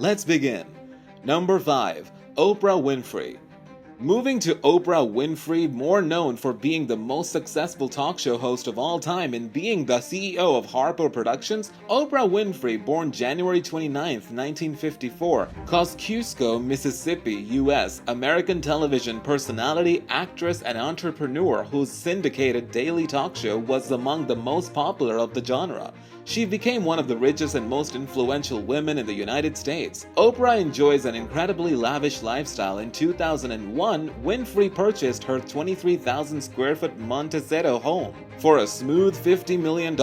Let's begin. Number 5. Oprah Winfrey. Moving to Oprah Winfrey, more known for being the most successful talk show host of all time and being the CEO of Harpo Productions, Oprah Winfrey, born January 29, 1954, Kosciusko, Mississippi, U.S., American television personality, actress, and entrepreneur whose syndicated daily talk show was among the most popular of the genre. She became one of the richest and most influential women in the United States. Oprah enjoys an incredibly lavish lifestyle. In 2001, Winfrey purchased her 23,000 square foot Montecito home for a smooth $50 million.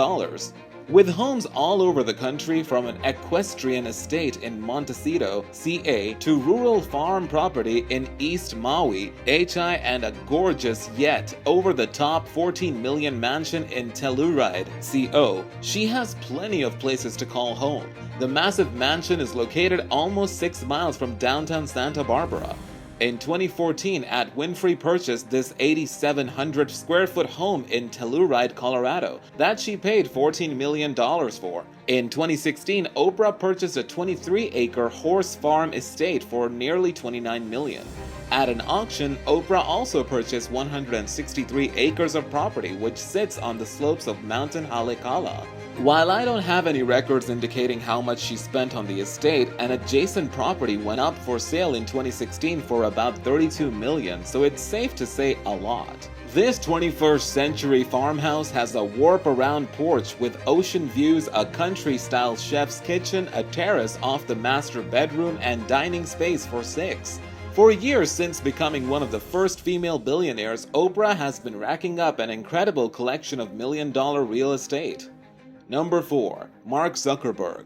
With homes all over the country, from an equestrian estate in Montecito, CA, to rural farm property in East Maui, HI, and a gorgeous yet over-the-top $14 million mansion in Telluride, CO, she has plenty of places to call home. The massive mansion is located almost 6 miles from downtown Santa Barbara. In 2014, Winfrey purchased this 8,700 square foot home in Telluride, Colorado, that she paid $14 million for. In 2016, Oprah purchased a 23-acre horse farm estate for nearly $29 million. At an auction, Oprah also purchased 163 acres of property which sits on the slopes of Mountain Haleakala. While I don't have any records indicating how much she spent on the estate, an adjacent property went up for sale in 2016 for about $32 million, so it's safe to say a lot. This 21st century farmhouse has a warp-around porch with ocean views, a country-style chef's kitchen, a terrace off the master bedroom, and dining space for 6. For years since becoming one of the first female billionaires, Oprah has been racking up an incredible collection of million-dollar real estate. Number 4. Mark Zuckerberg.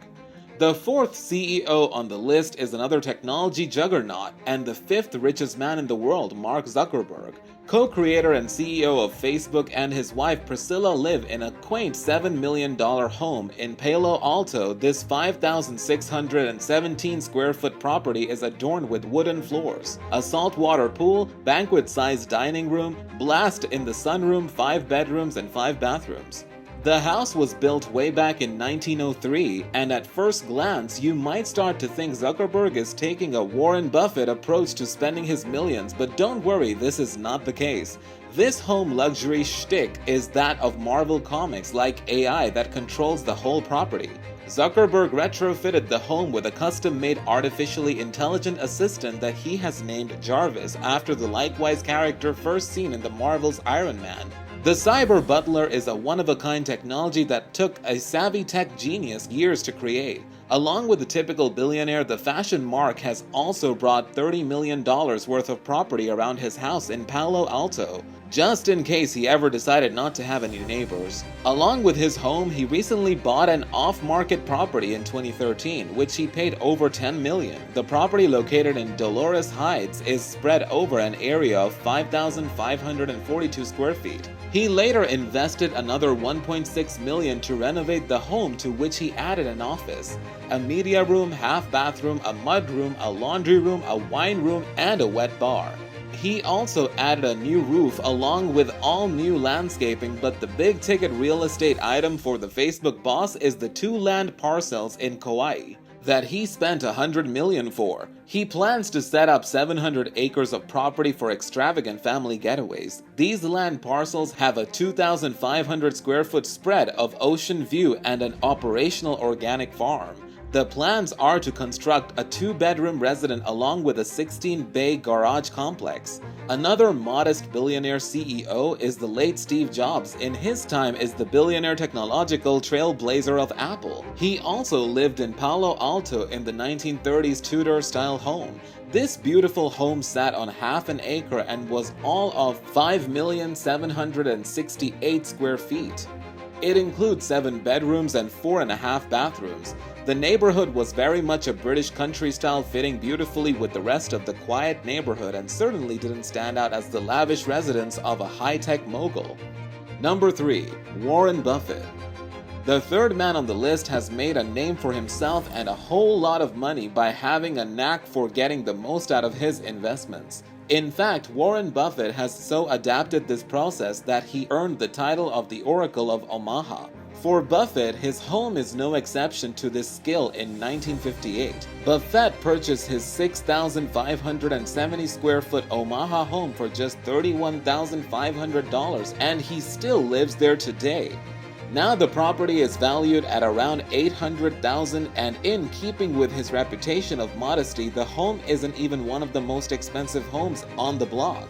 The 4th CEO on the list is another technology juggernaut and the 5th richest man in the world, Mark Zuckerberg. Co-creator and CEO of Facebook and his wife Priscilla live in a quaint $7 million home in Palo Alto. This 5,617 square foot property is adorned with wooden floors, a saltwater pool, banquet-sized dining room, blast in the sunroom, 5 bedrooms and 5 bathrooms. The house was built way back in 1903, and at first glance you might start to think Zuckerberg is taking a Warren Buffett approach to spending his millions, but don't worry, this is not the case. This home luxury shtick is that of Marvel Comics, like AI that controls the whole property. Zuckerberg retrofitted the home with a custom-made artificially intelligent assistant that he has named Jarvis, after the likewise character first seen in the Marvel's Iron Man. The Cyber Butler is a one-of-a-kind technology that took a savvy tech genius years to create. Along with the typical billionaire, the fashion mark has also brought $30 million worth of property around his house in Palo Alto, just in case he ever decided not to have any neighbors. Along with his home, he recently bought an off-market property in 2013, which he paid over $10 million. The property, located in Dolores Heights, is spread over an area of 5,542 square feet. He later invested another $1.6 million to renovate the home, to which he added an office, a media room, half bathroom, a mud room, a laundry room, a wine room, and a wet bar. He also added a new roof along with all new landscaping, but the big ticket real estate item for the Facebook boss is the 2 land parcels in Kauai that he spent $100 million for. He plans to set up 700 acres of property for extravagant family getaways. These land parcels have a 2,500 square foot spread of ocean view and an operational organic farm. The plans are to construct a 2-bedroom residence along with a 16-bay garage complex. Another modest billionaire CEO is the late Steve Jobs. In his time is the billionaire technological trailblazer of Apple. He also lived in Palo Alto in the 1930s Tudor-style home. This beautiful home sat on half an acre and was all of 5,768 square feet. It includes 7 bedrooms and 4.5 bathrooms. The neighborhood was very much a British country style, fitting beautifully with the rest of the quiet neighborhood, and certainly didn't stand out as the lavish residence of a high-tech mogul. Number 3. Warren Buffett. The third man on the list has made a name for himself and a whole lot of money by having a knack for getting the most out of his investments. In fact, Warren Buffett has so adapted this process that he earned the title of the Oracle of Omaha. For Buffett, his home is no exception to this skill. In 1958, Buffett purchased his 6,570 square foot Omaha home for just $31,500, and he still lives there today. Now the property is valued at around $800,000, and in keeping with his reputation of modesty, the home isn't even one of the most expensive homes on the block.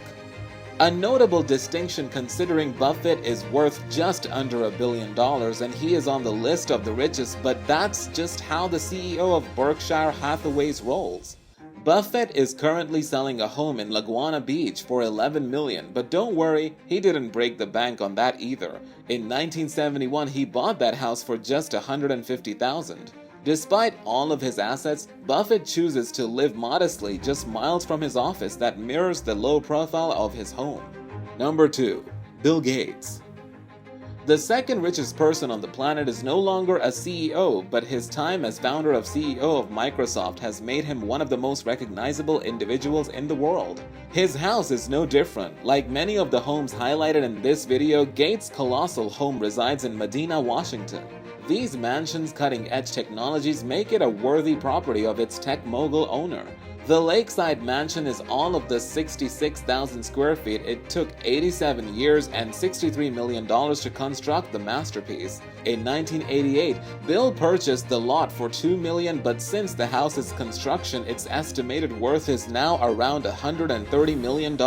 A notable distinction considering Buffett is worth just under $1 billion and he is on the list of the richest, but that's just how the CEO of Berkshire Hathaway's rolls. Buffett is currently selling a home in Laguna Beach for $11 million, but don't worry, he didn't break the bank on that either. In 1971, he bought that house for just $150,000. Despite all of his assets, Buffett chooses to live modestly just miles from his office that mirrors the low profile of his home. Number 2. Bill Gates. The second richest person on the planet is no longer a CEO, but his time as founder and CEO of Microsoft has made him one of the most recognizable individuals in the world. His house is no different. Like many of the homes highlighted in this video, Gates' colossal home resides in Medina, Washington. These mansions' cutting-edge technologies make it a worthy property of its tech mogul owner. The lakeside mansion is all of the 66,000 square feet. It took 87 years and $63 million to construct the masterpiece. In 1988, Bill purchased the lot for $2 million, but since the house's construction, its estimated worth is now around $130 million.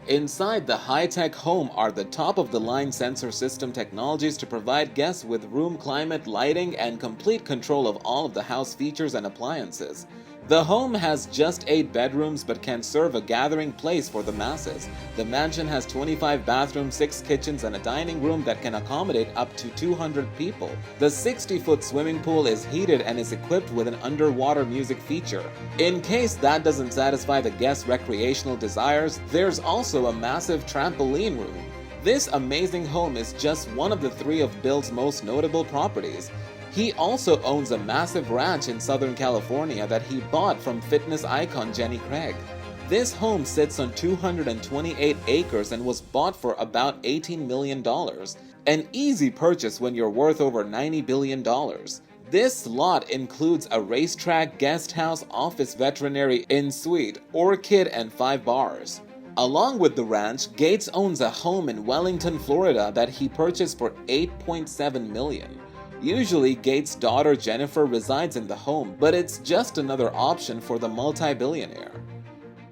Inside the high-tech home are the top-of-the-line sensor system technologies to provide guests with room climate, lighting, and complete control of all of the house features and appliances. The home has just 8 bedrooms but can serve a gathering place for the masses. The mansion has 25 bathrooms, 6 kitchens, and a dining room that can accommodate up to 200 people. The 60-foot swimming pool is heated and is equipped with an underwater music feature. In case that doesn't satisfy the guests' recreational desires, there's also a massive trampoline room. This amazing home is just one of the 3 of Bill's most notable properties. He also owns a massive ranch in Southern California that he bought from fitness icon Jenny Craig. This home sits on 228 acres and was bought for about $18 million. An easy purchase when you're worth over $90 billion. This lot includes a racetrack, guest house, office, veterinary, in-suite, orchid, and 5 bars. Along with the ranch, Gates owns a home in Wellington, Florida that he purchased for $8.7 million. Usually, Gates' daughter Jennifer resides in the home, but it's just another option for the multi-billionaire.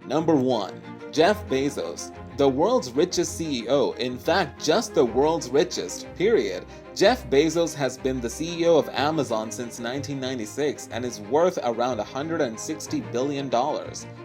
Number 1. Jeff Bezos. The world's richest CEO, in fact just the world's richest, period. Jeff Bezos has been the CEO of Amazon since 1996 and is worth around $160 billion.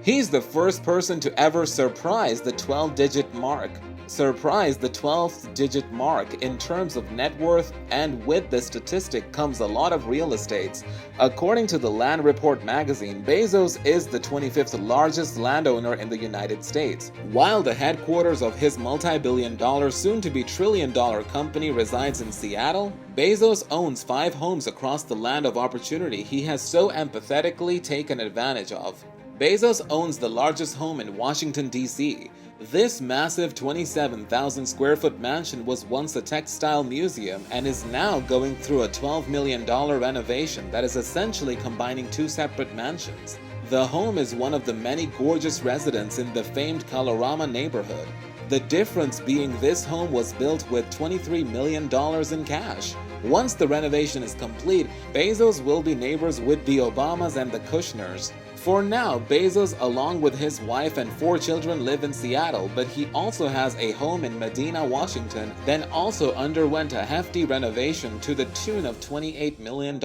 He's the first person to ever surprise the 12-digit mark. The 12th digit mark in terms of net worth, and with the statistic comes a lot of real estates. According to the Land Report magazine, Bezos is the 25th largest landowner in the United States. While the headquarters of his multi-billion-dollar, soon-to-be trillion-dollar company resides in Seattle, Bezos owns 5 homes across the land of opportunity he has so empathetically taken advantage of. Bezos owns the largest home in Washington, D.C. This massive 27,000 square foot mansion was once a textile museum and is now going through a $12 million renovation that is essentially combining 2 separate mansions. The home is one of the many gorgeous residences in the famed Colorama neighborhood. The difference being this home was built with $23 million in cash. Once the renovation is complete, Bezos will be neighbors with the Obamas and the Kushners. For now, Bezos, along with his wife and 4 children, live in Seattle, but he also has a home in Medina, Washington, then also underwent a hefty renovation to the tune of $28 million.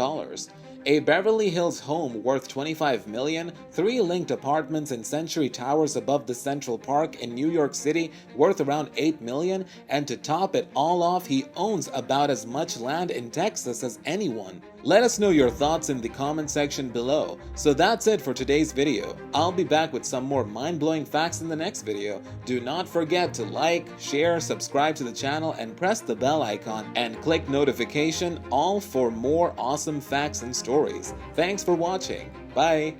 A Beverly Hills home worth $25 million, 3 linked apartments in Century Towers above the Central Park in New York City worth around $8 million, and to top it all off, he owns about as much land in Texas as anyone. Let us know your thoughts in the comment section below. So that's it for today's video. I'll be back with some more mind-blowing facts in the next video. Do not forget to like, share, subscribe to the channel, and press the bell icon and click notification, all for more awesome facts and stories. Thanks for watching. Bye!